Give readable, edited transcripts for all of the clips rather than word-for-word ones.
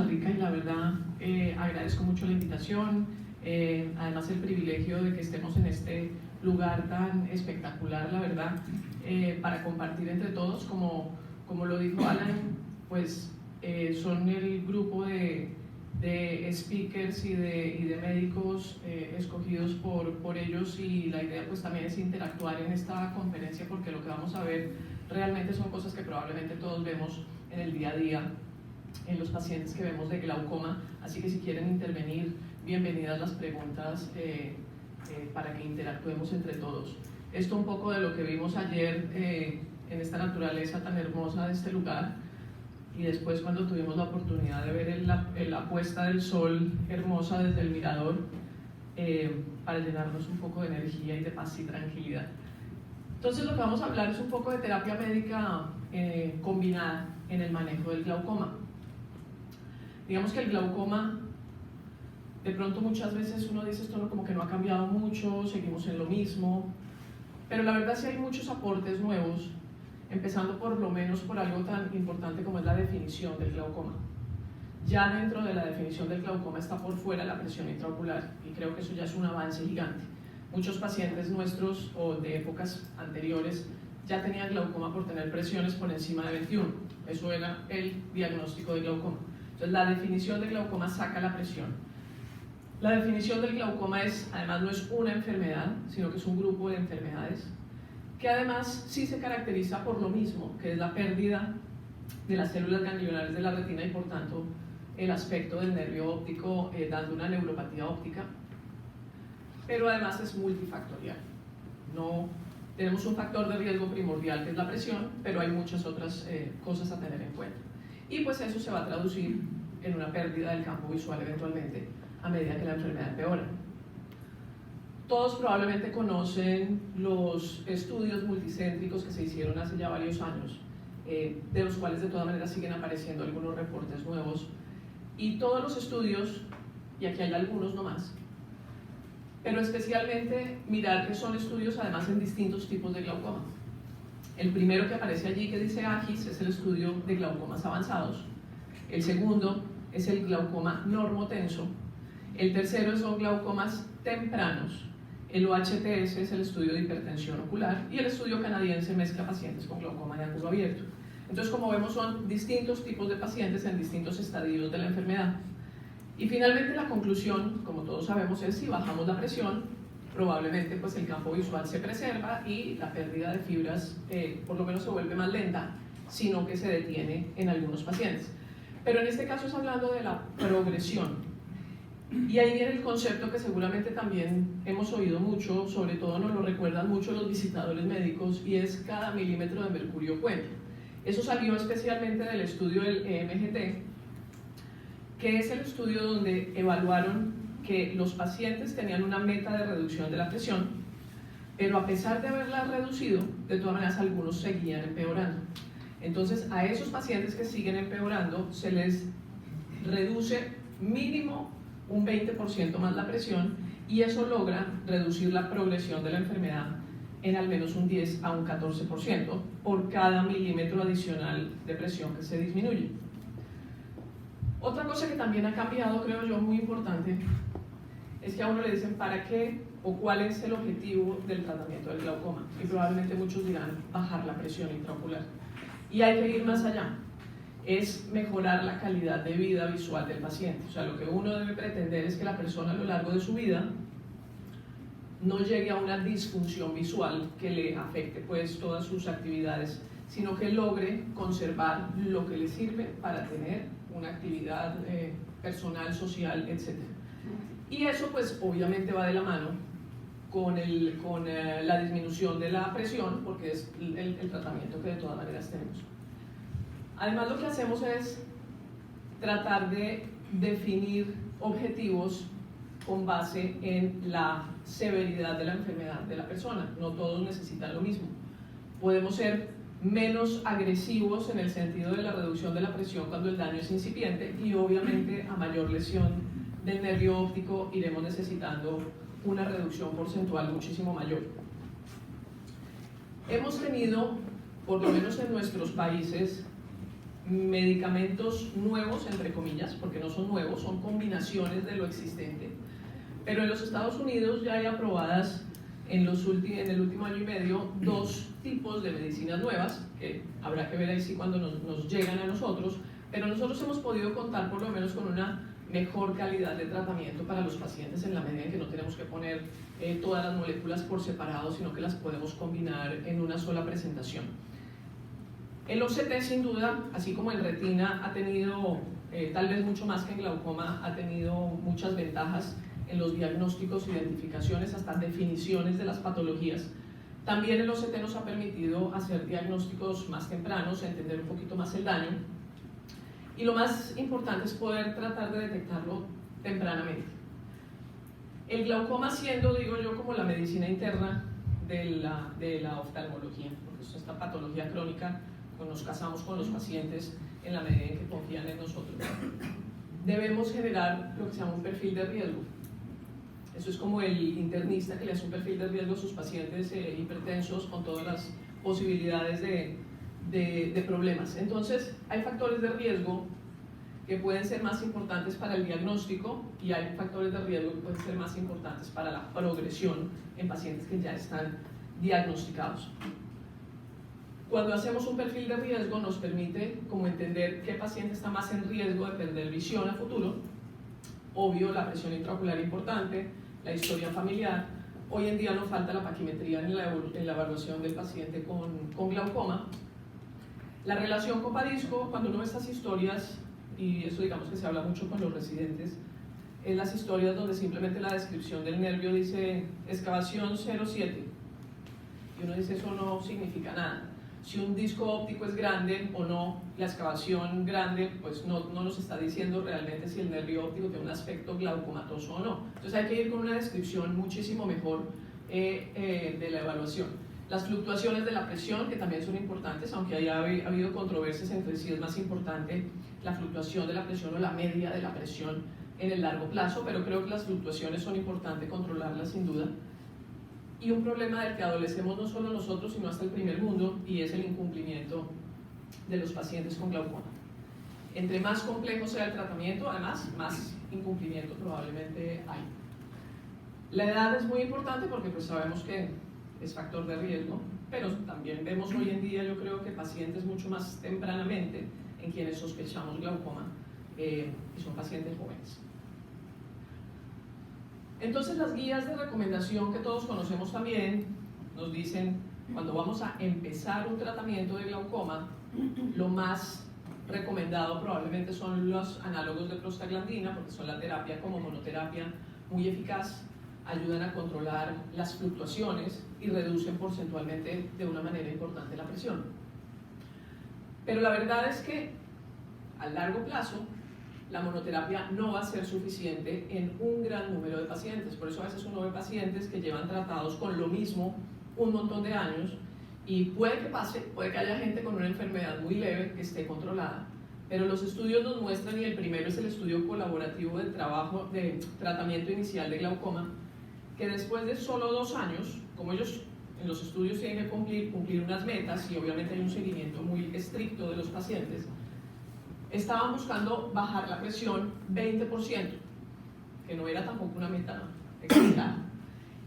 Costa Rica y la verdad agradezco mucho la invitación, además el privilegio de que estemos en este lugar tan espectacular, la verdad, para compartir entre todos, como lo dijo Alan, pues son el grupo de speakers y de médicos escogidos por ellos, y la idea pues también es interactuar en esta conferencia, porque lo que vamos a ver realmente son cosas que probablemente todos vemos en el día a día en los pacientes que vemos de glaucoma, así que si quieren intervenir, bienvenidas las preguntas para que interactuemos entre todos. Esto un poco de lo que vimos ayer en esta naturaleza tan hermosa de este lugar, y después cuando tuvimos la oportunidad de ver la puesta del sol hermosa desde el mirador, para llenarnos un poco de energía y de paz y tranquilidad. Entonces lo que vamos a hablar es un poco de terapia médica combinada en el manejo del glaucoma. Digamos que el glaucoma, de pronto muchas veces uno dice esto como que no ha cambiado mucho, seguimos en lo mismo, pero la verdad sí hay muchos aportes nuevos, empezando por lo menos por algo tan importante como es la definición del glaucoma. Ya dentro de la definición del glaucoma está por fuera la presión intraocular, y creo que eso ya es un avance gigante. Muchos pacientes nuestros o de épocas anteriores ya tenían glaucoma por tener presiones por encima de 21. Eso era el diagnóstico de glaucoma. Entonces la definición de glaucoma saca la presión. La definición del glaucoma además no es una enfermedad, sino que es un grupo de enfermedades que además sí se caracteriza por lo mismo, que es la pérdida de las células ganglionares de la retina y por tanto el aspecto del nervio óptico, dando una neuropatía óptica, pero además es multifactorial. No tenemos un factor de riesgo primordial que es la presión, pero hay muchas otras cosas a tener en cuenta. Y pues eso se va a traducir en una pérdida del campo visual eventualmente a medida que la enfermedad empeora. Todos probablemente conocen los estudios multicéntricos que se hicieron hace ya varios años, de los cuales de todas maneras siguen apareciendo algunos reportes nuevos. Y todos los estudios, y aquí hay algunos nomás, pero especialmente mirar que son estudios además en distintos tipos de glaucoma. El primero que aparece allí, que dice AGIS, es el estudio de glaucomas avanzados. El segundo es el glaucoma normotenso. El tercero son glaucomas tempranos. El OHTS es el estudio de hipertensión ocular, y el estudio canadiense mezcla pacientes con glaucoma de ángulo abierto. Entonces, como vemos, son distintos tipos de pacientes en distintos estadios de la enfermedad. Y finalmente la conclusión, como todos sabemos, es si bajamos la presión, probablemente pues el campo visual se preserva y la pérdida de fibras por lo menos se vuelve más lenta, sino que se detiene en algunos pacientes. Pero en este caso es hablando de la progresión. Y ahí viene el concepto que seguramente también hemos oído mucho, sobre todo nos lo recuerdan mucho los visitadores médicos, y es cada milímetro de mercurio cuenta. Eso salió especialmente del estudio del EMGT, que es el estudio donde evaluaron que los pacientes tenían una meta de reducción de la presión, pero a pesar de haberla reducido, de todas maneras algunos seguían empeorando. Entonces a esos pacientes que siguen empeorando se les reduce mínimo un 20% más la presión, y eso logra reducir la progresión de la enfermedad en al menos un 10 a un 14% por cada milímetro adicional de presión que se disminuye. Otra cosa que también ha cambiado, creo yo, muy importante, es que a uno le dicen para qué o cuál es el objetivo del tratamiento del glaucoma, y probablemente muchos dirán bajar la presión intraocular. Y hay que ir más allá, es mejorar la calidad de vida visual del paciente. O sea, lo que uno debe pretender es que la persona a lo largo de su vida no llegue a una disfunción visual que le afecte pues todas sus actividades, sino que logre conservar lo que le sirve para tener una actividad personal, social, etc. Y eso pues obviamente va de la mano con la disminución de la presión, porque es el tratamiento que de todas maneras tenemos. Además, lo que hacemos es tratar de definir objetivos con base en la severidad de la enfermedad de la persona. No todos necesitan lo mismo. Podemos ser menos agresivos en el sentido de la reducción de la presión cuando el daño es incipiente, y obviamente a mayor lesión del nervio óptico iremos necesitando una reducción porcentual muchísimo mayor. Hemos tenido, por lo menos en nuestros países, medicamentos nuevos, entre comillas, porque no son nuevos, son combinaciones de lo existente. Pero en los Estados Unidos ya hay aprobadas en el último año y medio 2 tipos de medicinas nuevas, que habrá que ver ahí sí cuando nos llegan a nosotros, pero nosotros hemos podido contar por lo menos con una mejor calidad de tratamiento para los pacientes en la medida en que no tenemos que poner todas las moléculas por separado, sino que las podemos combinar en una sola presentación. El OCT sin duda, así como en retina ha tenido, tal vez mucho más que en glaucoma, ha tenido muchas ventajas en los diagnósticos, identificaciones, hasta definiciones de las patologías. También el OCT nos ha permitido hacer diagnósticos más tempranos, entender un poquito más el daño. Y lo más importante es poder tratar de detectarlo tempranamente. El glaucoma siendo, digo yo, como la medicina interna de la oftalmología, porque es esta patología crónica, pues nos casamos con los pacientes en la medida en que confían en nosotros. Debemos generar lo que se llama un perfil de riesgo. Eso es como el internista que le hace un perfil de riesgo a sus pacientes hipertensos con todas las posibilidades de problemas. Entonces, hay factores de riesgo que pueden ser más importantes para el diagnóstico y hay factores de riesgo que pueden ser más importantes para la progresión en pacientes que ya están diagnosticados. Cuando hacemos un perfil de riesgo nos permite como entender qué paciente está más en riesgo de perder visión a futuro. Obvio, la presión intraocular importante, la historia familiar. Hoy en día nos falta la paquimetría en la evaluación del paciente con glaucoma. La relación copa-disco, cuando uno ve estas historias, y eso digamos que se habla mucho con los residentes, es las historias donde simplemente la descripción del nervio dice excavación 0,7 y uno dice eso no significa nada. Si un disco óptico es grande o no, la excavación grande pues no nos está diciendo realmente si el nervio óptico tiene un aspecto glaucomatoso o no. Entonces hay que ir con una descripción muchísimo mejor de la evaluación. Las fluctuaciones de la presión, que también son importantes, aunque haya habido controversias entre si es más importante la fluctuación de la presión o la media de la presión en el largo plazo, pero creo que las fluctuaciones son importantes controlarlas sin duda. Y un problema del que adolecemos no solo nosotros, sino hasta el primer mundo, y es el incumplimiento de los pacientes con glaucoma. Entre más complejo sea el tratamiento, además, más incumplimiento probablemente hay. La edad es muy importante porque pues sabemos que es factor de riesgo, pero también vemos hoy en día, yo creo que pacientes mucho más tempranamente en quienes sospechamos glaucoma, y son pacientes jóvenes. Entonces las guías de recomendación que todos conocemos también nos dicen, cuando vamos a empezar un tratamiento de glaucoma, lo más recomendado probablemente son los análogos de prostaglandina, porque son la terapia como monoterapia muy eficaz, ayudan a controlar las fluctuaciones y reducen porcentualmente de una manera importante la presión. Pero la verdad es que a largo plazo la monoterapia no va a ser suficiente en un gran número de pacientes. Por eso a veces uno ve pacientes que llevan tratados con lo mismo un montón de años y puede que pase, puede que haya gente con una enfermedad muy leve que esté controlada, pero los estudios nos muestran, y el primero es el estudio colaborativo del trabajo de tratamiento inicial de glaucoma, que después de solo 2 años, como ellos en los estudios tienen que cumplir unas metas y obviamente hay un seguimiento muy estricto de los pacientes, estaban buscando bajar la presión 20%, que no era tampoco una meta exagerada.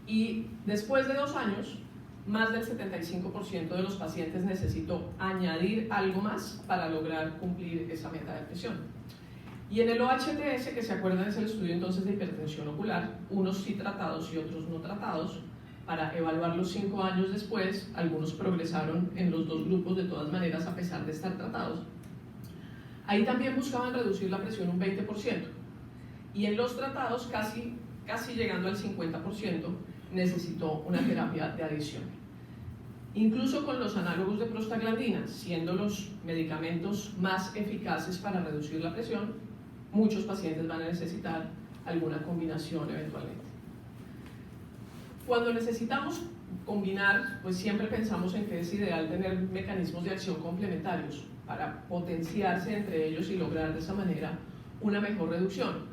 Y después de 2 años, más del 75% de los pacientes necesitó añadir algo más para lograr cumplir esa meta de presión. Y en el OHTS, que se acuerdan es el estudio entonces de hipertensión ocular, unos sí tratados y otros no tratados, para evaluarlos 5 años después, algunos progresaron en los 2 grupos de todas maneras a pesar de estar tratados. Ahí también buscaban reducir la presión un 20%, y en los tratados, casi llegando al 50%, necesitó una terapia de adición. Incluso con los análogos de prostaglandina, siendo los medicamentos más eficaces para reducir la presión, muchos pacientes van a necesitar alguna combinación eventualmente. Cuando necesitamos combinar, pues siempre pensamos en que es ideal tener mecanismos de acción complementarios para potenciarse entre ellos y lograr de esa manera una mejor reducción.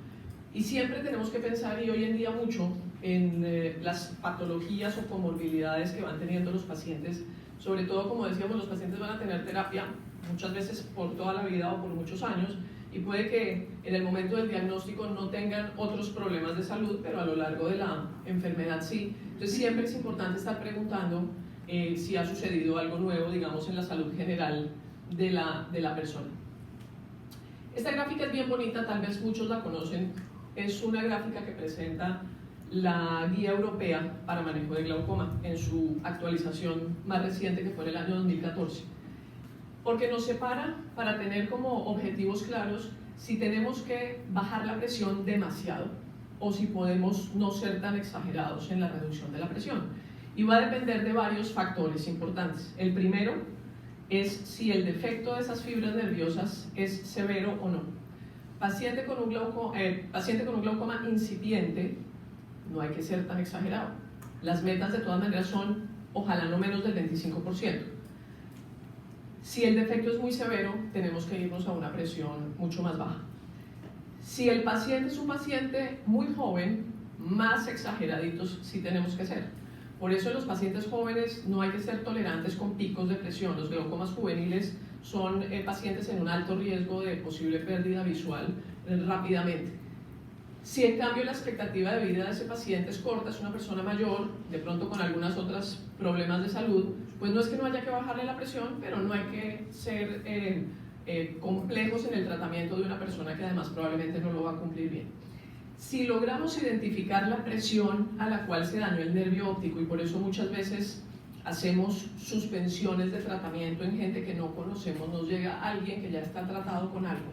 Y siempre tenemos que pensar, y hoy en día mucho, en las patologías o comorbilidades que van teniendo los pacientes. Sobre todo, como decíamos, los pacientes van a tener terapia muchas veces por toda la vida o por muchos años, y puede que en el momento del diagnóstico no tengan otros problemas de salud, pero a lo largo de la enfermedad sí. Entonces siempre es importante estar preguntando si ha sucedido algo nuevo, digamos, en la salud general de la persona. Esta gráfica es bien bonita, tal vez muchos la conocen. Es una gráfica que presenta la Guía Europea para Manejo de Glaucoma en su actualización más reciente, que fue en el año 2014. Porque nos separa para tener como objetivos claros si tenemos que bajar la presión demasiado o si podemos no ser tan exagerados en la reducción de la presión. Y va a depender de varios factores importantes. El primero es si el defecto de esas fibras nerviosas es severo o no. Paciente con un glaucoma incipiente, no hay que ser tan exagerado. Las metas de todas maneras son, ojalá no menos del 25%. Si el defecto es muy severo, tenemos que irnos a una presión mucho más baja. Si el paciente es un paciente muy joven, más exageraditos sí tenemos que ser. Por eso en los pacientes jóvenes no hay que ser tolerantes con picos de presión. Los glaucomas juveniles son pacientes en un alto riesgo de posible pérdida visual rápidamente. Si en cambio la expectativa de vida de ese paciente es corta, es una persona mayor, de pronto con algunos otros problemas de salud, pues no es que no haya que bajarle la presión, pero no hay que ser complejos en el tratamiento de una persona que además probablemente no lo va a cumplir bien. Si logramos identificar la presión a la cual se dañó el nervio óptico, y por eso muchas veces hacemos suspensiones de tratamiento en gente que no conocemos, nos llega alguien que ya está tratado con algo,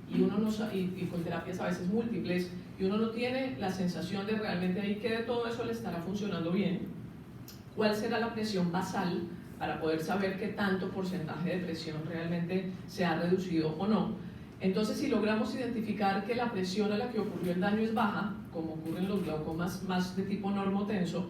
y uno no, y con terapias a veces múltiples, y uno no tiene la sensación de realmente ahí que de todo eso le estará funcionando bien. ¿Cuál será la presión basal para poder saber qué tanto porcentaje de presión realmente se ha reducido o no? Entonces, si logramos identificar que la presión a la que ocurrió el daño es baja, como ocurre en los glaucomas más de tipo normotenso,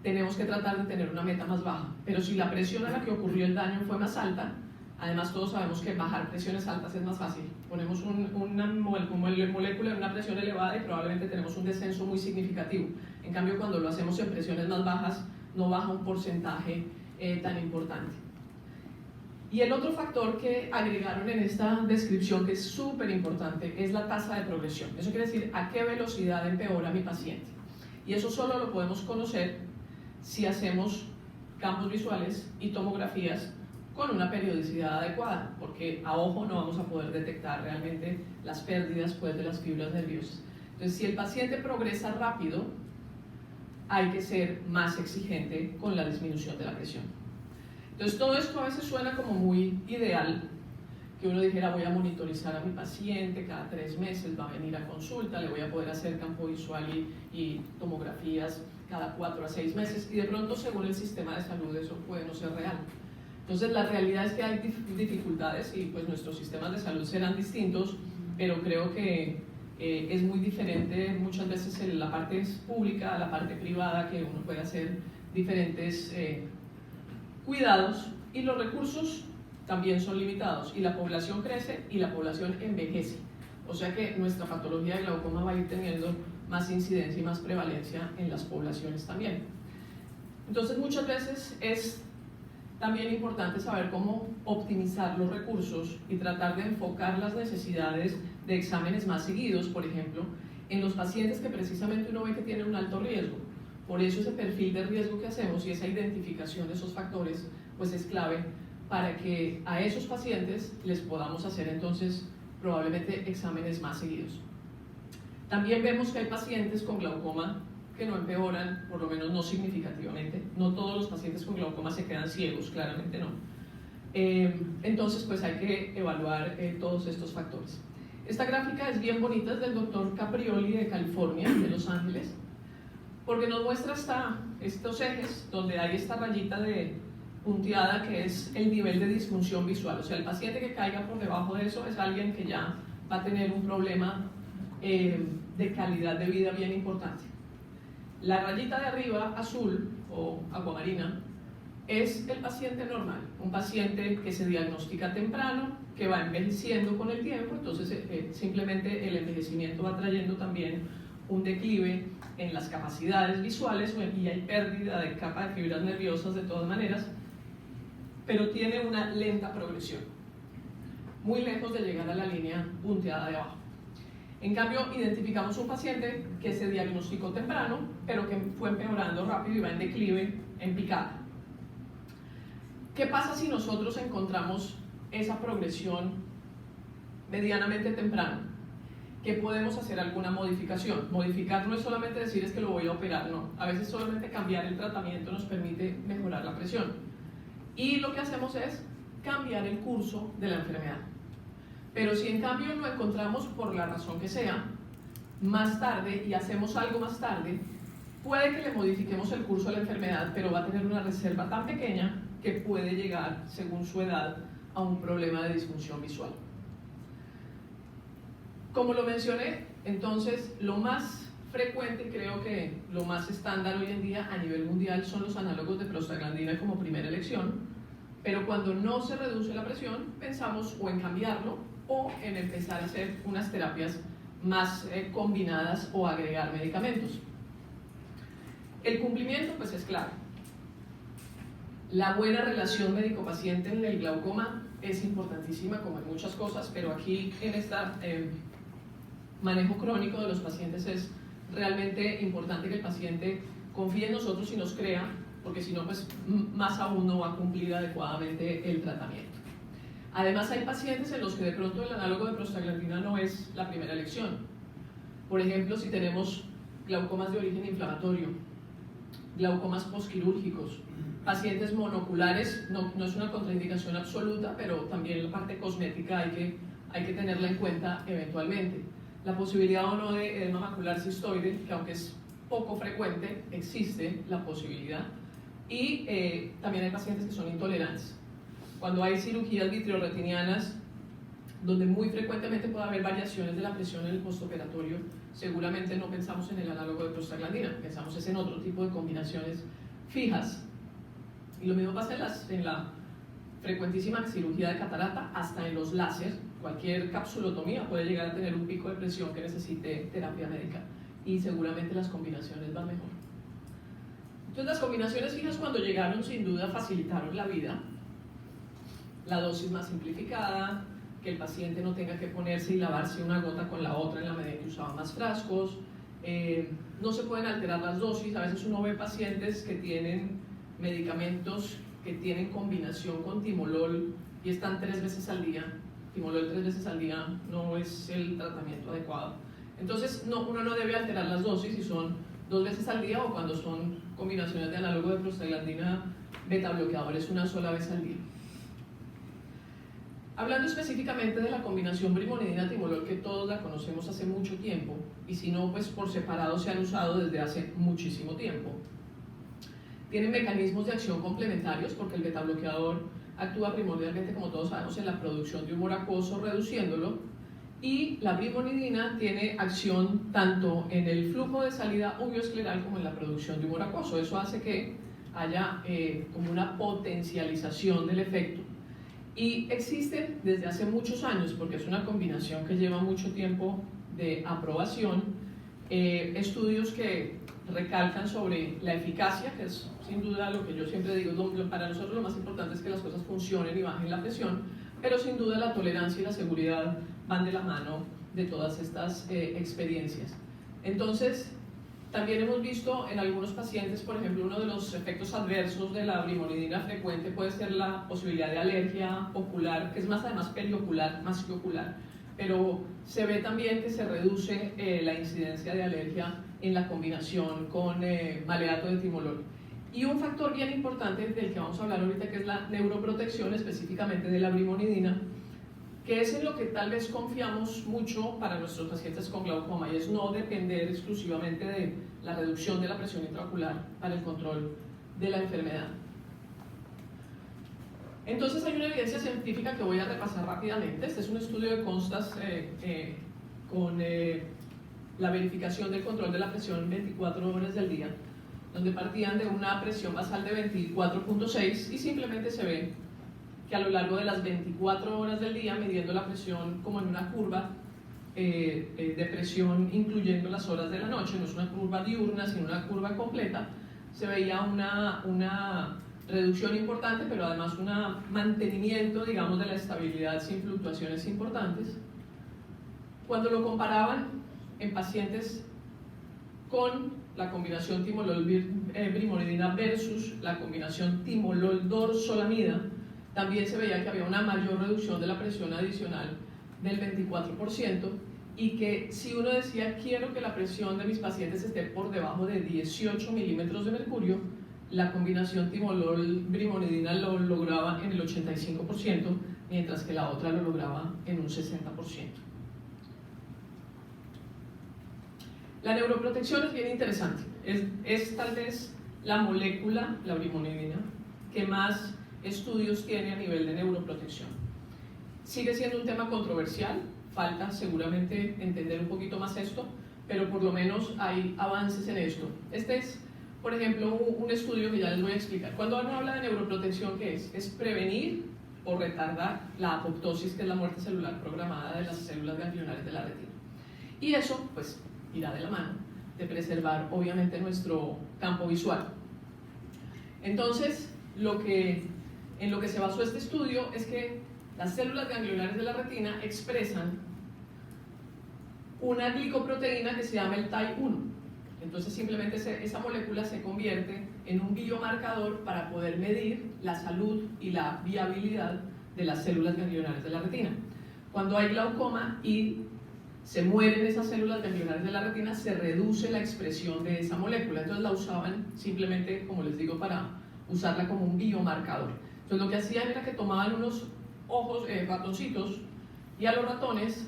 tenemos que tratar de tener una meta más baja. Pero si la presión a la que ocurrió el daño fue más alta, además todos sabemos que bajar presiones altas es más fácil. Ponemos una molécula en una presión elevada y probablemente tenemos un descenso muy significativo. En cambio, cuando lo hacemos en presiones más bajas, no baja un porcentaje tan importante. Y el otro factor que agregaron en esta descripción, que es súper importante, es la tasa de progresión. Eso quiere decir a qué velocidad empeora mi paciente. Y eso solo lo podemos conocer si hacemos campos visuales y tomografías con una periodicidad adecuada, porque a ojo no vamos a poder detectar realmente las pérdidas pues, de las fibras nerviosas. Entonces, si el paciente progresa rápido, hay que ser más exigente con la disminución de la presión. Entonces, todo esto a veces suena como muy ideal, que uno dijera voy a monitorizar a mi paciente, cada 3 meses va a venir a consulta, le voy a poder hacer campo visual y tomografías cada 4 a 6 meses, y de pronto según el sistema de salud eso puede no ser real. Entonces la realidad es que hay dificultades y pues nuestros sistemas de salud serán distintos, pero creo que es muy diferente muchas veces en la parte pública a la parte privada, que uno puede hacer diferentes cuidados, y los recursos también son limitados, y la población crece y la población envejece, o sea que nuestra patología de glaucoma va a ir teniendo más incidencia y más prevalencia en las poblaciones también. Entonces muchas veces es también importante saber cómo optimizar los recursos y tratar de enfocar las necesidades de exámenes más seguidos, por ejemplo, en los pacientes que precisamente uno ve que tienen un alto riesgo. Por eso ese perfil de riesgo que hacemos y esa identificación de esos factores pues es clave para que a esos pacientes les podamos hacer entonces probablemente exámenes más seguidos. También vemos que hay pacientes con glaucoma que no empeoran, por lo menos no significativamente. No todos los pacientes con glaucoma se quedan ciegos, claramente no. Entonces pues hay que evaluar todos estos factores. Esta gráfica es bien bonita, es del doctor Caprioli de California, de Los Ángeles, porque nos muestra estos ejes donde hay esta rayita de punteada que es el nivel de disfunción visual. O sea, el paciente que caiga por debajo de eso es alguien que ya va a tener un problema de calidad de vida bien importante. La rayita de arriba, azul o aguamarina, es el paciente normal, un paciente que se diagnostica temprano, que va envejeciendo con el tiempo, entonces simplemente el envejecimiento va trayendo también un declive en las capacidades visuales y hay pérdida de capa de fibras nerviosas de todas maneras, pero tiene una lenta progresión. muy lejos de llegar a la línea punteada de abajo. En cambio, identificamos un paciente que se diagnosticó temprano, pero que fue empeorando rápido y va en declive, en picada. ¿Qué pasa si nosotros encontramos esa progresión medianamente temprano? Que podemos hacer alguna modificación. Modificar no es solamente decir es que lo voy a operar, no. A veces solamente cambiar el tratamiento nos permite mejorar la presión. Y lo que hacemos es cambiar el curso de la enfermedad. Pero si en cambio lo encontramos por la razón que sea, más tarde y hacemos algo más tarde, puede que le modifiquemos el curso de la enfermedad, pero va a tener una reserva tan pequeña que puede llegar, según su edad, a un problema de disfunción visual. Como lo mencioné, entonces lo más frecuente, creo que lo más estándar hoy en día a nivel mundial son los análogos de prostaglandina como primera elección, pero cuando no se reduce la presión, pensamos o en cambiarlo o en empezar a hacer unas terapias más combinadas o agregar medicamentos. El cumplimiento pues es claro. La buena relación médico-paciente en el glaucoma es importantísima, como en muchas cosas, pero aquí en este manejo crónico de los pacientes es realmente importante que el paciente confíe en nosotros y nos crea, porque si no, pues más aún no va a cumplir adecuadamente el tratamiento. Además, hay pacientes en los que de pronto el análogo de prostaglandina no es la primera elección. Por ejemplo, si tenemos glaucomas de origen inflamatorio, glaucomas posquirúrgicos, pacientes monoculares, no es una contraindicación absoluta, pero también la parte cosmética hay que tenerla en cuenta eventualmente. La posibilidad o no de edema macular cistoide, que aunque es poco frecuente, existe la posibilidad. Y también hay pacientes que son intolerantes. Cuando hay cirugías vitreoretinianas, donde muy frecuentemente puede haber variaciones de la presión en el postoperatorio, seguramente no pensamos en el análogo de prostaglandina, pensamos en otro tipo de combinaciones fijas. Y lo mismo pasa en la frecuentísima cirugía de catarata, hasta en los láser. Cualquier capsulotomía puede llegar a tener un pico de presión que necesite terapia médica, y seguramente las combinaciones van mejor. Entonces, las combinaciones fijas, cuando llegaron, sin duda facilitaron la vida. La dosis más simplificada, que el paciente no tenga que ponerse y lavarse una gota con la otra en la medida que usaba más frascos. No se pueden alterar las dosis. A veces uno ve pacientes que tienen medicamentos que tienen combinación con timolol y están 3 veces al día. Timolol 3 veces al día no es el tratamiento adecuado. Entonces uno no debe alterar las dosis si son 2 veces al día, o cuando son combinaciones de análogo de prostaglandina beta bloqueadores una sola vez al día. Hablando específicamente de la combinación brimonidina-timolol, que todos la conocemos hace mucho tiempo, y si no, pues por separado se han usado desde hace muchísimo tiempo. Tienen mecanismos de acción complementarios, porque el beta-bloqueador actúa primordialmente, como todos sabemos, en la producción de humor acuoso, reduciéndolo, y la brimonidina tiene acción tanto en el flujo de salida uveoescleral como en la producción de humor acuoso. Eso hace que haya como una potencialización del efecto. Y existe desde hace muchos años, porque es una combinación que lleva mucho tiempo de aprobación, estudios que recalcan sobre la eficacia, que es sin duda lo que yo siempre digo, para nosotros lo más importante es que las cosas funcionen y bajen la presión, pero sin duda la tolerancia y la seguridad van de la mano de todas estas experiencias. Entonces, también hemos visto en algunos pacientes, por ejemplo, uno de los efectos adversos de la brimonidina frecuente puede ser la posibilidad de alergia ocular, que es más además periocular, más que ocular, pero se ve también que se reduce la incidencia de alergia en la combinación con maleato de timolol. Y un factor bien importante del que vamos a hablar ahorita, que es la neuroprotección, específicamente de la brimonidina, que es en lo que tal vez confiamos mucho para nuestros pacientes con glaucoma, y es no depender exclusivamente de la reducción de la presión intraocular para el control de la enfermedad. Entonces hay una evidencia científica que voy a repasar rápidamente. Este es un estudio de CONSTAS con la verificación del control de la presión 24 horas del día, donde partían de una presión basal de 24.6 y simplemente se ve que a lo largo de las 24 horas del día, midiendo la presión como en una curva de presión incluyendo las horas de la noche, no es una curva diurna sino una curva completa, se veía una reducción importante, pero además un mantenimiento, digamos, de la estabilidad sin fluctuaciones importantes. Cuando lo comparaban en pacientes con la combinación timolol-brimonidina versus la combinación timolol-dorzolamida, también se veía que había una mayor reducción de la presión adicional del 24%, y que si uno decía quiero que la presión de mis pacientes esté por debajo de 18 milímetros de mercurio, la combinación timolol-brimonidina lo lograba en el 85%, mientras que la otra lo lograba en un 60%. La neuroprotección es bien interesante. Es tal vez la molécula, la brimonidina, que más estudios tiene a nivel de neuroprotección. Sigue siendo un tema controversial, falta seguramente entender un poquito más esto, pero por lo menos hay avances en esto. Este es, por ejemplo, un estudio que ya les voy a explicar. Cuando uno habla de neuroprotección, ¿qué es? Es prevenir o retardar la apoptosis, que es la muerte celular programada de las células ganglionares de la retina. Y eso, pues, irá de la mano de preservar, obviamente, nuestro campo visual. Entonces, en lo que se basó este estudio es que las células ganglionares de la retina expresan una glicoproteína que se llama el TAI1. Entonces simplemente esa molécula se convierte en un biomarcador para poder medir la salud y la viabilidad de las células ganglionares de la retina. Cuando hay glaucoma y se mueren esas células ganglionares de la retina, se reduce la expresión de esa molécula. Entonces la usaban simplemente, como les digo, para usarla como un biomarcador. Entonces lo que hacían era que tomaban unos ratoncitos, y a los ratones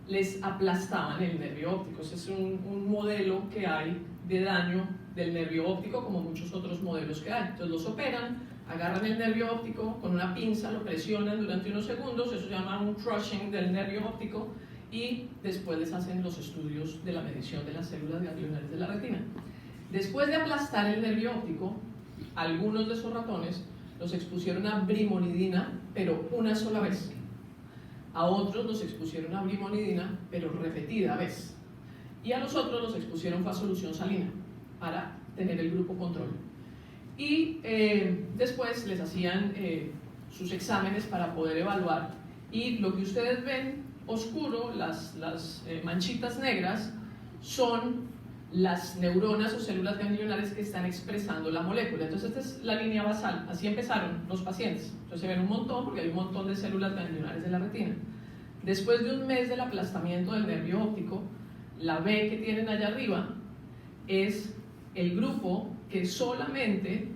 les aplastaban el nervio óptico. Ese es un modelo que hay de daño del nervio óptico, como muchos otros modelos que hay. Entonces los operan, agarran el nervio óptico con una pinza, lo presionan durante unos segundos, eso se llama un crushing del nervio óptico, y después les hacen los estudios de la medición de las células ganglionares de la retina. Después de aplastar el nervio óptico, algunos de esos ratones los expusieron a brimonidina, pero una sola vez. A otros los expusieron a brimonidina, pero repetida vez. Y a los otros los expusieron a solución salina, para tener el grupo control. Y después les hacían sus exámenes para poder evaluar. Y lo que ustedes ven oscuro, las manchitas negras, son las neuronas o células ganglionares que están expresando la molécula. Entonces esta es la línea basal, así empezaron los pacientes. Entonces se ven un montón porque hay un montón de células ganglionares de la retina. Después de un mes del aplastamiento del nervio óptico, la B que tienen allá arriba es el grupo que solamente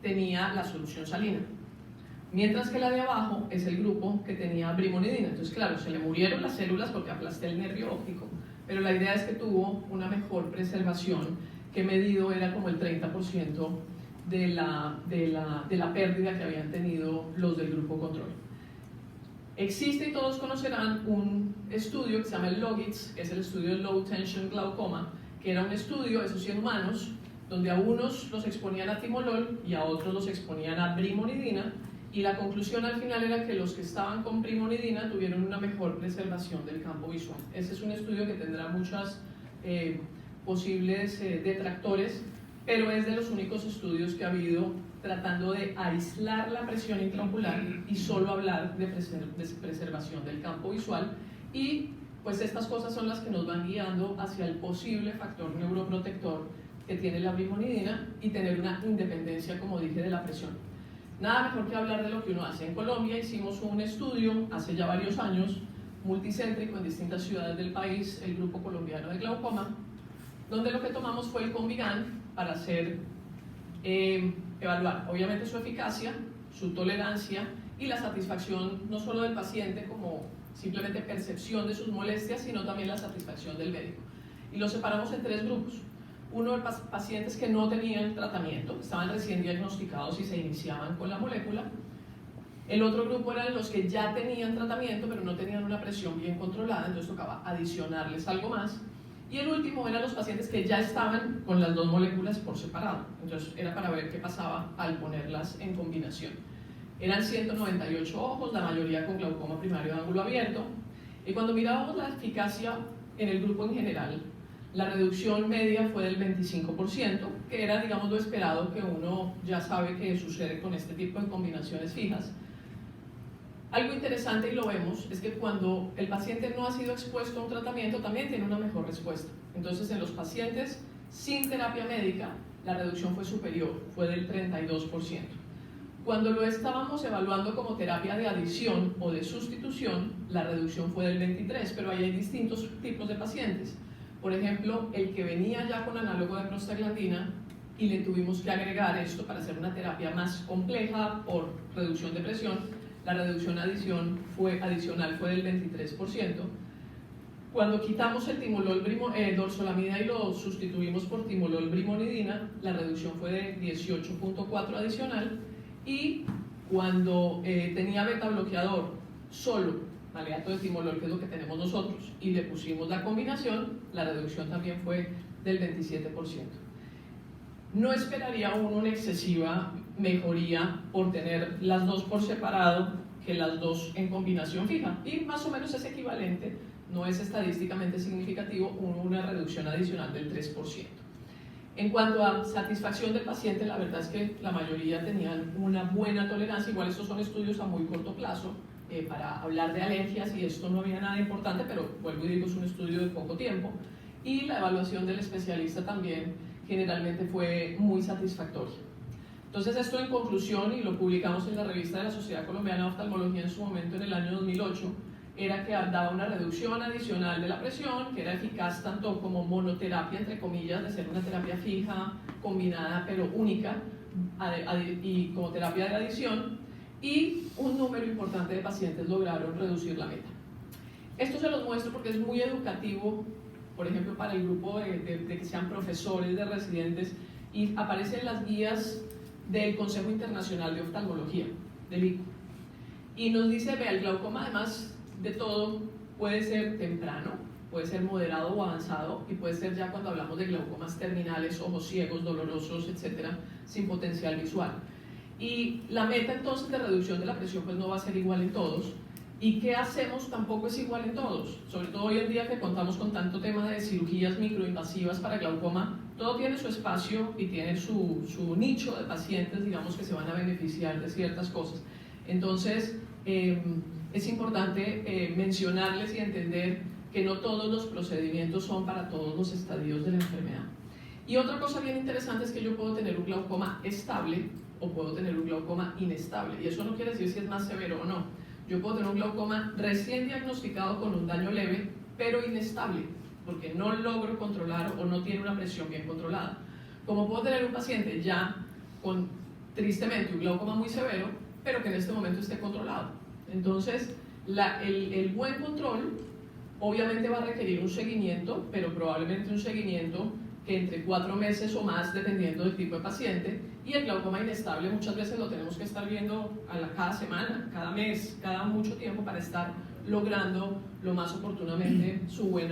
tenía la solución salina, mientras que la de abajo es el grupo que tenía brimonidina. Entonces claro, se le murieron las células porque aplasté el nervio óptico, pero la idea es que tuvo una mejor preservación, que medido era como el 30% de la pérdida que habían tenido los del grupo control. Existe, y todos conocerán, un estudio que se llama el LOGITS, que es el estudio de Low Tension Glaucoma, que era un estudio, esos 100 humanos, donde a unos los exponían a timolol y a otros los exponían a brimonidina, y la conclusión al final era que los que estaban con brimonidina tuvieron una mejor preservación del campo visual. Ese es un estudio que tendrá muchas posibles detractores, pero es de los únicos estudios que ha habido tratando de aislar la presión intraocular y solo hablar de preservación del campo visual. Y pues estas cosas son las que nos van guiando hacia el posible factor neuroprotector que tiene la brimonidina y tener una independencia, como dije, de la presión. Nada mejor que hablar de lo que uno hace. En Colombia hicimos un estudio hace ya varios años, multicéntrico en distintas ciudades del país, el Grupo Colombiano de Glaucoma, donde lo que tomamos fue el Convigan para evaluar obviamente su eficacia, su tolerancia y la satisfacción no solo del paciente como simplemente percepción de sus molestias, sino también la satisfacción del médico. Y lo separamos en tres grupos. Uno de pacientes que no tenían tratamiento, estaban recién diagnosticados y se iniciaban con la molécula. El otro grupo eran los que ya tenían tratamiento, pero no tenían una presión bien controlada, entonces tocaba adicionarles algo más. Y el último eran los pacientes que ya estaban con las dos moléculas por separado, entonces era para ver qué pasaba al ponerlas en combinación. Eran 198 ojos, la mayoría con glaucoma primario de ángulo abierto, y cuando mirábamos la eficacia en el grupo en general, La reducción media fue del 25%, que era, digamos, lo esperado, que uno ya sabe que sucede con este tipo de combinaciones fijas. Algo interesante, y lo vemos, es que cuando el paciente no ha sido expuesto a un tratamiento, también tiene una mejor respuesta. Entonces, en los pacientes sin terapia médica, la reducción fue superior, fue del 32%. Cuando lo estábamos evaluando como terapia de adición o de sustitución, la reducción fue del 23%, pero ahí hay distintos tipos de pacientes. Por ejemplo, el que venía ya con análogo de prostaglandina y le tuvimos que agregar esto para hacer una terapia más compleja por reducción de presión, la reducción adicional fue del 23%. Cuando quitamos el timolol dorzolamida y lo sustituimos por timolol brimonidina, la reducción fue de 18.4 adicional. Y cuando tenía beta bloqueador solo, maleato de timolol, que es lo que tenemos nosotros, y le pusimos la combinación, la reducción también fue del 27%. No esperaría uno una excesiva mejoría por tener las dos por separado que las dos en combinación fija, y más o menos es equivalente, no es estadísticamente significativo, una reducción adicional del 3%. En cuanto a satisfacción del paciente, la verdad es que la mayoría tenían una buena tolerancia. Igual estos son estudios a muy corto plazo para hablar de alergias, y esto no había nada importante, pero vuelvo y digo, es un estudio de poco tiempo. Y la evaluación del especialista también generalmente fue muy satisfactoria. Entonces, esto en conclusión, y lo publicamos en la revista de la Sociedad Colombiana de Oftalmología en su momento en el año 2008, era que daba una reducción adicional de la presión, que era eficaz tanto como monoterapia, entre comillas, de ser una terapia fija, combinada pero única, y como terapia de adición, y un número importante de pacientes lograron reducir la meta. Esto se los muestro porque es muy educativo, por ejemplo, para el grupo de que sean profesores, de residentes, y aparecen las guías del Consejo Internacional de Oftalmología, del ICO. Y nos dice, vea, el glaucoma además de todo puede ser temprano, puede ser moderado o avanzado, y puede ser ya cuando hablamos de glaucomas terminales, ojos ciegos, dolorosos, etcétera, sin potencial visual. Y la meta entonces de reducción de la presión pues no va a ser igual en todos, y qué hacemos tampoco es igual en todos, sobre todo hoy en día que contamos con tanto tema de cirugías microinvasivas para glaucoma. Todo tiene su espacio y tiene su nicho de pacientes, digamos, que se van a beneficiar de ciertas cosas. Entonces, es importante mencionarles y entender que no todos los procedimientos son para todos los estadios de la enfermedad. Y otra cosa bien interesante es que yo puedo tener un glaucoma estable o puedo tener un glaucoma inestable, y eso no quiere decir si es más severo o no. Yo puedo tener un glaucoma recién diagnosticado con un daño leve, pero inestable, porque no logro controlar o no tiene una presión bien controlada. Como puedo tener un paciente ya con, tristemente, un glaucoma muy severo, pero que en este momento esté controlado. Entonces, el buen control obviamente va a requerir un seguimiento, pero probablemente un seguimiento que entre 4 meses o más, dependiendo del tipo de paciente. Y el glaucoma inestable muchas veces lo tenemos que estar viendo cada semana, cada mes, cada mucho tiempo, para estar logrando lo más oportunamente su buen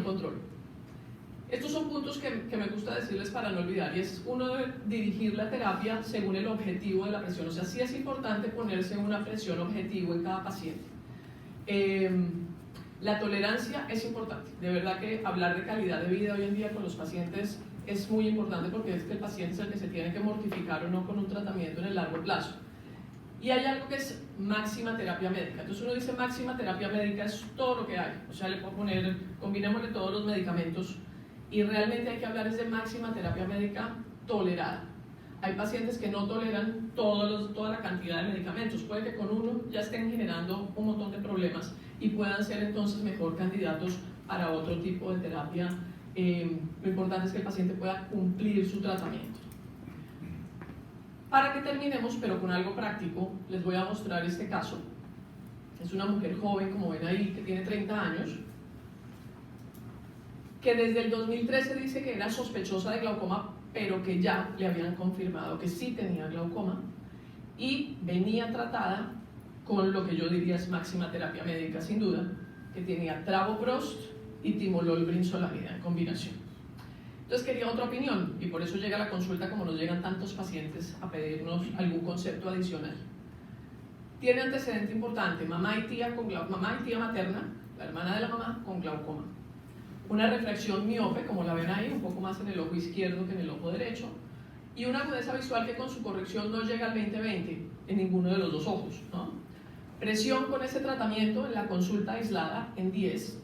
control. Estos son puntos que me gusta decirles para no olvidar, y es uno de dirigir la terapia según el objetivo de la presión. O sea, sí es importante ponerse una presión objetivo en cada paciente. La tolerancia es importante. De verdad que hablar de calidad de vida hoy en día con los pacientes es muy importante, porque es que el paciente es el que se tiene que mortificar o no con un tratamiento en el largo plazo. Y hay algo que es máxima terapia médica. Entonces uno dice máxima terapia médica es todo lo que hay. O sea, le puedo poner, combinémosle todos los medicamentos, y realmente hay que hablar es de máxima terapia médica tolerada. Hay pacientes que no toleran toda la cantidad de medicamentos. Puede que con uno ya estén generando un montón de problemas y puedan ser entonces mejor candidatos para otro tipo de terapia. Lo importante es que el paciente pueda cumplir su tratamiento. Para que terminemos, pero con algo práctico, les voy a mostrar este caso. Es una mujer joven, como ven ahí, que tiene 30 años, que desde el 2013 dice que era sospechosa de glaucoma, pero que ya le habían confirmado que sí tenía glaucoma, y venía tratada con lo que yo diría es máxima terapia médica, sin duda, que tenía travoprost y timolol brinzolamida en combinación. Entonces quería otra opinión, y por eso llega a la consulta, como nos llegan tantos pacientes a pedirnos algún concepto adicional. Tiene antecedente importante, mamá y tía materna, la hermana de la mamá, con glaucoma. una refracción miope, como la ven ahí, un poco más en el ojo izquierdo que en el ojo derecho, y una agudeza visual que con su corrección no llega al 20/20 en ninguno de los dos ojos, ¿no? Presión con ese tratamiento en la consulta aislada en 10,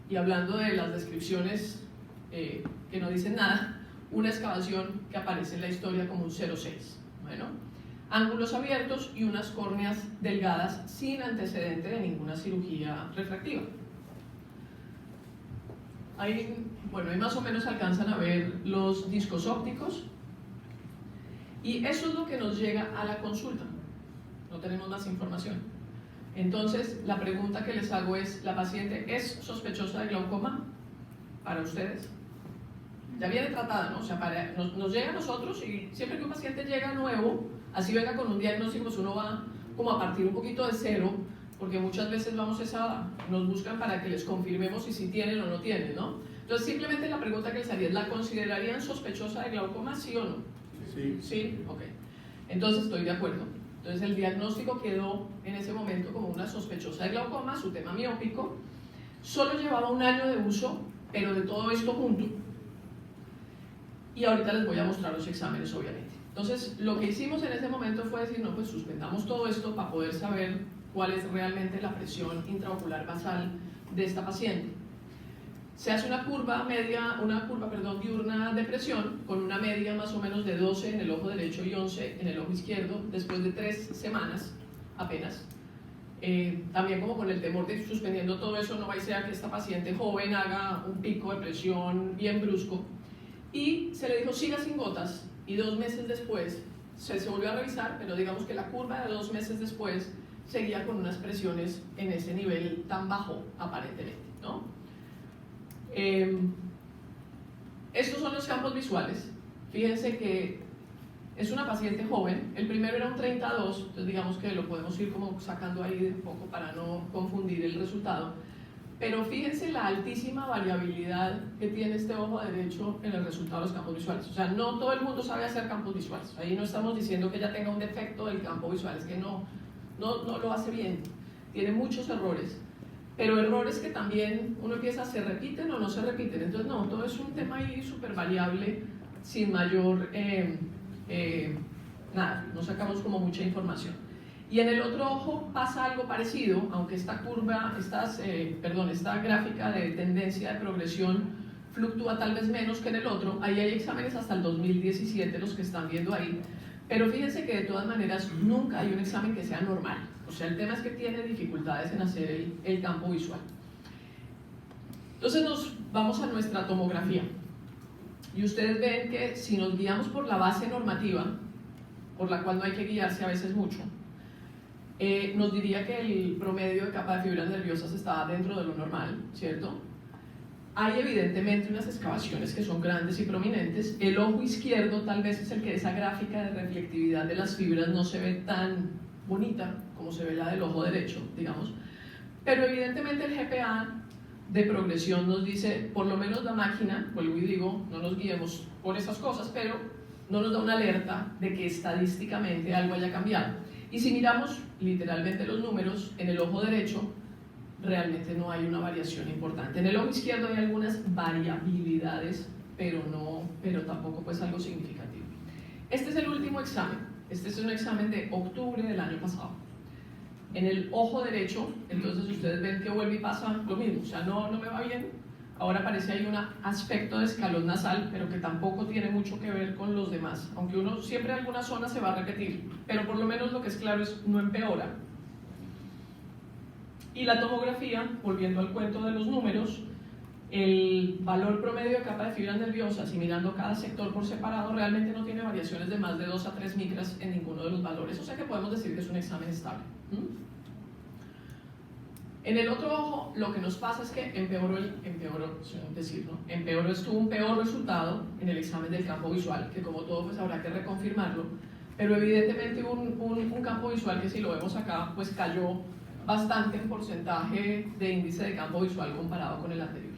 y hablando de las descripciones que no dicen nada, una excavación que aparece en la historia como un 0,6. Bueno, ángulos abiertos y unas córneas delgadas sin antecedente de ninguna cirugía refractiva. Ahí, bueno, ahí más o menos alcanzan a ver los discos ópticos, y eso es lo que nos llega a la consulta. No tenemos más información. Entonces, la pregunta que les hago es, ¿la paciente es sospechosa de glaucoma para ustedes? Ya viene tratada, ¿no? O sea, nos llega a nosotros, y siempre que un paciente llega nuevo, así venga con un diagnóstico, pues uno va como a partir un poquito de cero, porque muchas veces nos buscan para que les confirmemos si tienen o no tienen, ¿no? Entonces, simplemente la pregunta que les haría es, ¿la considerarían sospechosa de glaucoma, sí o no? Sí. Sí, ok. Entonces, estoy de acuerdo. Entonces, el diagnóstico quedó en ese momento como una sospechosa de glaucoma, su tema miópico. Solo llevaba 1 año de uso, pero de todo esto junto. Y ahorita les voy a mostrar los exámenes, obviamente. Entonces, lo que hicimos en ese momento fue decir, no, pues suspendamos todo esto para poder saber cuál es realmente la presión intraocular basal de esta paciente. Se hace una curva diurna de presión, con una media más o menos de 12 en el ojo derecho y 11 en el ojo izquierdo, después de 3 semanas apenas. También como con el temor de suspendiendo todo eso, no vaya a ser que esta paciente joven haga un pico de presión bien brusco. Y se le dijo, siga sin gotas, y 2 meses después se volvió a revisar, pero digamos que la curva de 2 meses después seguía con unas presiones en ese nivel tan bajo, aparentemente, ¿no? Estos son los campos visuales. Fíjense que es una paciente joven, el primero era un 32, entonces digamos que lo podemos ir como sacando ahí de un poco para no confundir el resultado, pero fíjense la altísima variabilidad que tiene este ojo derecho en el resultado de los campos visuales. O sea, no todo el mundo sabe hacer campos visuales, ahí no estamos diciendo que ella tenga un defecto del campo visual, es que no lo hace bien, tiene muchos errores, pero errores que también uno empieza, ¿se repiten o no se repiten? Entonces no, todo es un tema ahí súper variable, sin mayor, nada, no sacamos como mucha información. Y en el otro ojo pasa algo parecido, aunque esta gráfica de tendencia de progresión fluctúa tal vez menos que en el otro. Ahí hay exámenes hasta el 2017, los que están viendo ahí, pero fíjense que de todas maneras nunca hay un examen que sea normal. O sea, el tema es que tiene dificultades en hacer el campo visual. Entonces nos vamos a nuestra tomografía, y ustedes ven que si nos guiamos por la base normativa, por la cual no hay que guiarse a veces mucho, nos diría que el promedio de capa de fibras nerviosas está dentro de lo normal, ¿cierto? Hay evidentemente unas excavaciones que son grandes y prominentes. El ojo izquierdo tal vez es el que esa gráfica de reflectividad de las fibras no se ve tan bonita como se ve la del ojo derecho, digamos. Pero evidentemente el GPA de progresión nos dice, por lo menos la máquina, vuelvo y digo, no nos guiemos por esas cosas, pero no nos da una alerta de que estadísticamente algo haya cambiado. Y si miramos literalmente los números, en el ojo derecho realmente no hay una variación importante. En el ojo izquierdo hay algunas variabilidades, pero tampoco pues algo significativo. Este es el último examen. Este es un examen de octubre del año pasado. En el ojo derecho, entonces ustedes ven que vuelve y pasa lo mismo. O sea, no me va bien. Ahora parece hay un aspecto de escalón nasal, pero que tampoco tiene mucho que ver con los demás. Aunque uno siempre en alguna zona se va a repetir, pero por lo menos lo que es claro es no empeora. Y la tomografía, volviendo al cuento de los números, el valor promedio de capa de fibras nerviosas y mirando cada sector por separado realmente no tiene variaciones de más de 2 a 3 micras en ninguno de los valores, o sea que podemos decir que es un examen estable. En el otro ojo lo que nos pasa es que empeoró, estuvo un peor resultado en el examen del campo visual, que como todo pues habrá que reconfirmarlo, pero evidentemente un campo visual que si lo vemos acá pues cayó bastante en porcentaje de índice de campo visual comparado con el anterior.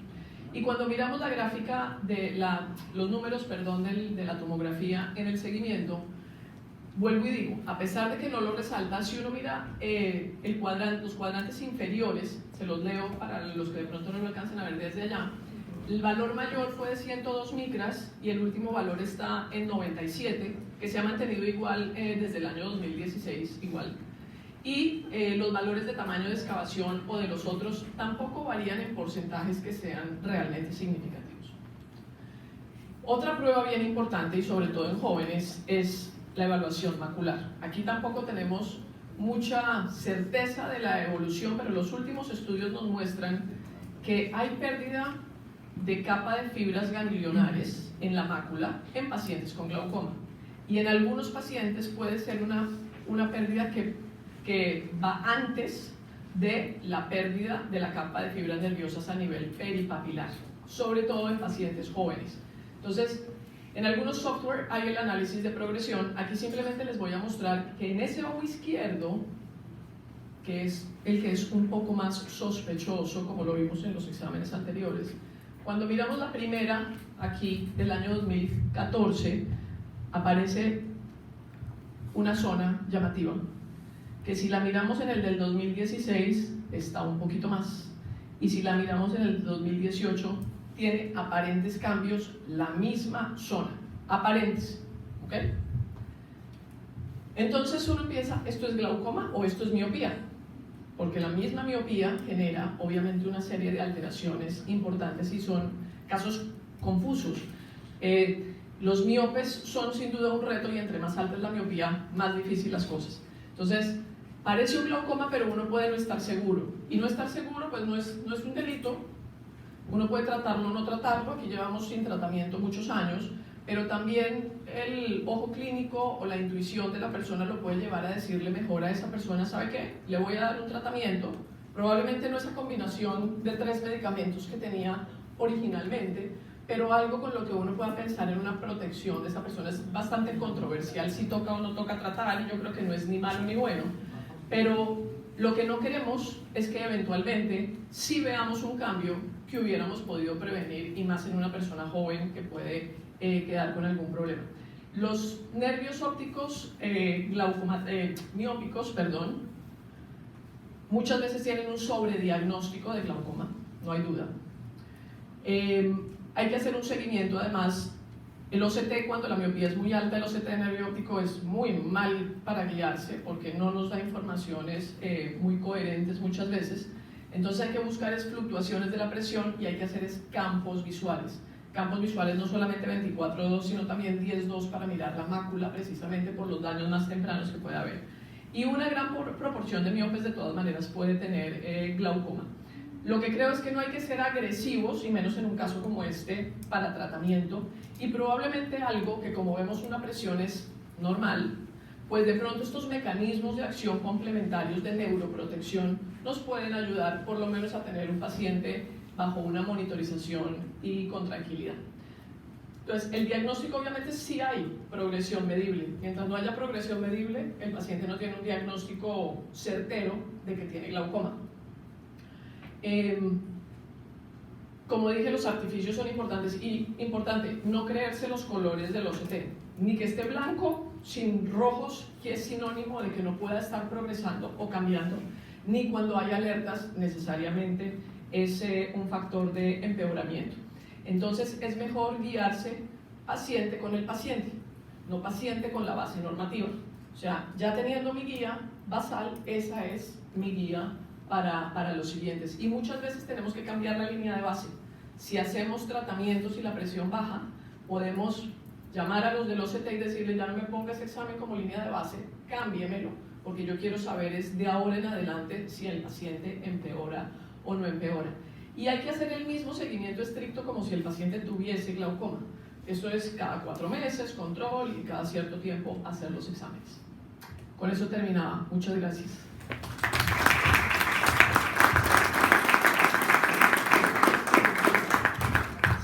Y cuando miramos la gráfica de los números de la tomografía en el seguimiento, vuelvo y digo, a pesar de que no lo resalta, si uno mira los cuadrantes inferiores, se los leo para los que de pronto no lo alcancen a ver desde allá, el valor mayor fue de 102 micras y el último valor está en 97, que se ha mantenido igual desde el año 2016, igual. Y los valores de tamaño de excavación o de los otros tampoco varían en porcentajes que sean realmente significativos. Otra prueba bien importante, y sobre todo en jóvenes, es la evaluación macular. Aquí tampoco tenemos mucha certeza de la evolución, pero los últimos estudios nos muestran que hay pérdida de capa de fibras ganglionares en la mácula en pacientes con glaucoma. Y en algunos pacientes puede ser una pérdida que va antes de la pérdida de la capa de fibras nerviosas a nivel peripapilar, sobre todo en pacientes jóvenes. Entonces, en algunos software hay el análisis de progresión. Aquí simplemente les voy a mostrar que en ese ojo izquierdo, que es el que es un poco más sospechoso, como lo vimos en los exámenes anteriores, cuando miramos la primera, aquí, del año 2014, aparece una zona llamativa, que si la miramos en el del 2016, está un poquito más, y si la miramos en el 2018, tiene aparentes cambios la misma zona, aparentes, ¿ok? Entonces uno piensa, ¿esto es glaucoma o esto es miopía? Porque la misma miopía genera obviamente una serie de alteraciones importantes y son casos confusos. Los miopes son sin duda un reto y entre más alta es la miopía, más difícil las cosas. Entonces, parece un glaucoma, pero uno puede no estar seguro. Y no estar seguro pues no es un delito. Uno puede tratarlo o no tratarlo, aquí llevamos sin tratamiento muchos años, pero también el ojo clínico o la intuición de la persona lo puede llevar a decirle mejor a esa persona, ¿sabe qué? Le voy a dar un tratamiento, probablemente no esa combinación de 3 medicamentos que tenía originalmente, pero algo con lo que uno pueda pensar en una protección de esa persona. Es bastante controversial si toca o no toca tratar, y yo creo que no es ni malo ni bueno, pero lo que no queremos es que eventualmente sí veamos un cambio que hubiéramos podido prevenir, y más en una persona joven que puede quedar con algún problema. Los nervios ópticos miópicos, muchas veces tienen un sobrediagnóstico de glaucoma, no hay duda. Hay que hacer un seguimiento, además. El OCT, cuando la miopía es muy alta, el OCT de nervio óptico es muy mal para guiarse porque no nos da informaciones muy coherentes muchas veces. Entonces hay que buscar fluctuaciones de la presión y hay que hacer campos visuales. Campos visuales no solamente 24/2, sino también 10/2 para mirar la mácula, precisamente por los daños más tempranos que puede haber. Y una gran proporción de miopes de todas maneras puede tener glaucoma. Lo que creo es que no hay que ser agresivos, y menos en un caso como este, para tratamiento, y probablemente algo que, como vemos, una presión es normal, pues de pronto estos mecanismos de acción complementarios de neuroprotección nos pueden ayudar por lo menos a tener un paciente bajo una monitorización y con tranquilidad. Entonces, el diagnóstico, obviamente sí hay progresión medible. Mientras no haya progresión medible, el paciente no tiene un diagnóstico certero de que tiene glaucoma. Como dije, los artificios son importantes, y importante no creerse los colores del OCT, ni que esté blanco sin rojos, que es sinónimo de que no pueda estar progresando o cambiando, ni cuando hay alertas necesariamente es un factor de empeoramiento. Entonces es mejor guiarse paciente con el paciente, no paciente con la base normativa. O sea, ya teniendo mi guía basal, esa es mi guía para los siguientes, y muchas veces tenemos que cambiar la línea de base. Si hacemos tratamientos y la presión baja, podemos llamar a los del OCT y decirle, ya no me ponga ese examen como línea de base, cámbiemelo, porque yo quiero saber es de ahora en adelante si el paciente empeora o no empeora. Y hay que hacer el mismo seguimiento estricto como si el paciente tuviese glaucoma. Eso es cada 4 meses, control, y cada cierto tiempo hacer los exámenes. Con eso terminaba. Muchas gracias.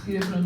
Si de pronto